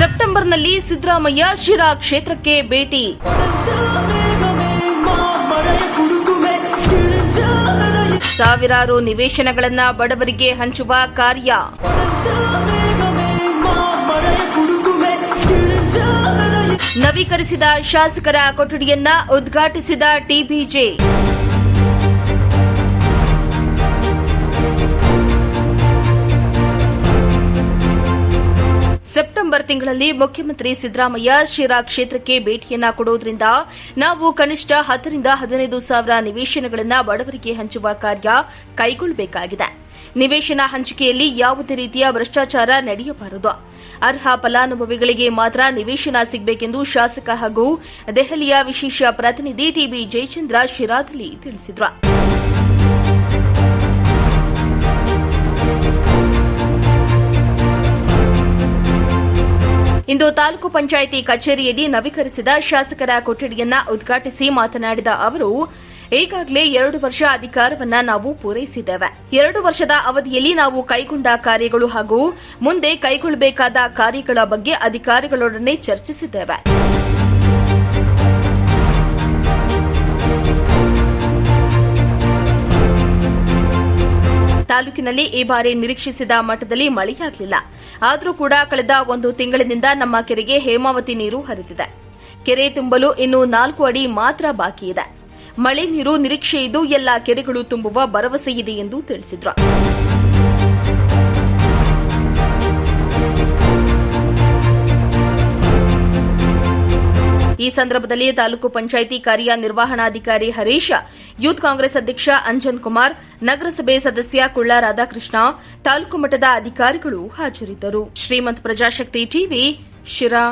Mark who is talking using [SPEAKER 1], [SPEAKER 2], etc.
[SPEAKER 1] ಸೆಪ್ಟೆಂಬರ್ನಲ್ಲಿ ಸಿದ್ದರಾಮಯ್ಯ ಶಿರಾ ಕ್ಷೇತ್ರಕ್ಕೆ ಭೇಟಿ. ಸಾವಿರಾರು ನಿವೇಶನಗಳನ್ನು ಬಡವರಿಗೆ ಹಂಚುವ ಕಾರ್ಯ. ನವೀಕರಿಸಿದ ಶಾಸಕರ ಕೊಠಡಿಯನ್ನ ಉದ್ಘಾಟಿಸಿದ ಟಿಬಿಜೆ. ಸೆಪ್ಟೆಂಬರ್ ತಿಂಗಳಲ್ಲಿ ಮುಖ್ಯಮಂತ್ರಿ ಸಿದ್ದರಾಮಯ್ಯ ಶಿರಾ ಕ್ಷೇತ್ರಕ್ಕೆ ಭೇಟಿಯನ್ನ ಕೊಡುವುದರಿಂದ ನಾವು ಕನಿಷ್ಠ 10 ರಿಂದ 15 ಸಾವಿರ ನಿವೇಶನಗಳನ್ನು ಬಡವರಿಗೆ ಹಂಚುವ ಕಾರ್ಯ ಕೈಗೊಳ್ಳಬೇಕಾಗಿದೆ. ನಿವೇಶನ ಹಂಚಿಕೆಯಲ್ಲಿ ಯಾವುದೇ ರೀತಿಯ ಭ್ರಷ್ಟಾಚಾರ ನಡೆಯಬಾರದು. ಅರ್ಹ ಫಲಾನುಭವಿಗಳಿಗೆ ಮಾತ್ರ ನಿವೇಶನ ಸಿಗಬೇಕೆಂದು ಶಾಸಕ ಹಾಗೂ ದೆಹಲಿಯ ವಿಶೇಷ ಪ್ರತಿನಿಧಿ ಟಿಬಿ ಜಯಚಂದ್ರ ಶಿರಾದಲ್ಲಿ ತಿಳಿಸಿದರು. ಇಂದು ತಾಲೂಕು ಪಂಚಾಯಿತಿ ಕಚೇರಿಯಲ್ಲಿ ನವೀಕರಿಸಿದ ಶಾಸಕರ ಕೊಠಡಿಯನ್ನ ಉದ್ಘಾಟಿಸಿ ಮಾತನಾಡಿದ ಅವರು, ಈಗಾಗಲೇ 2 ವರ್ಷ ಅಧಿಕಾರವನ್ನ ನಾವು ಪೂರೈಸಿದ್ದೇವೆ. 2 ವರ್ಷದ ಅವಧಿಯಲ್ಲಿ ನಾವು ಕೈಗೊಂಡ ಕಾರ್ಯಗಳು ಹಾಗೂ ಮುಂದೆ ಕೈಗೊಳ್ಳಬೇಕಾದ ಕಾರ್ಯಗಳ ಬಗ್ಗೆ ಅಧಿಕಾರಿಗಳೊಡನೆ ಚರ್ಚಿಸಿದ್ದೇವೆ. ತಾಲೂಕಿನಲ್ಲಿ ಈ ಬಾರಿ ನಿರೀಕ್ಷಿಸಿದ ಮಟ್ಟದಲ್ಲಿ ಮಳೆಯಾಗಲಿಲ್ಲ. ಆದರೂ ಕೂಡ ಕಳೆದ 1 ತಿಂಗಳಿನಿಂದ ನಮ್ಮ ಕೆರೆಗೆ ಹೇಮಾವತಿ ನೀರು ಹರಿದಿದೆ. ಕೆರೆ ತುಂಬಲು ಇನ್ನು 4 ಅಡಿ ಮಾತ್ರ ಬಾಕಿ ಇದೆ. ಮಳೆ ನೀರು ನಿರೀಕ್ಷೆ ಇದ್ದು ಎಲ್ಲ ಕೆರೆಗಳು ತುಂಬುವ ಭರವಸೆ ಇದೆ ಎಂದು ತಿಳಿಸಿದರು. ಈ ಸಂದರ್ಭದಲ್ಲಿ ತಾಲೂಕು ಪಂಚಾಯಿತಿ ಕಾರ್ಯನಿರ್ವಹಣಾಧಿಕಾರಿ ಹರೀಶ್, ಯೂತ್ ಕಾಂಗ್ರೆಸ್ ಅಧ್ಯಕ್ಷ ಅಂಜನ್ ಕುಮಾರ್, ನಗರಸಭೆ ಸದಸ್ಯ ಕುಳ್ಳ ರಾಧಾಕೃಷ್ಣ, ತಾಲೂಕು ಮಟ್ಟದ ಅಧಿಕಾರಿಗಳು ಹಾಜರಿದ್ದರು. ಶ್ರೀಮಂತ್ ಪ್ರಜಾಶಕ್ತಿ ಟಿವಿ, ಶಿರಾ.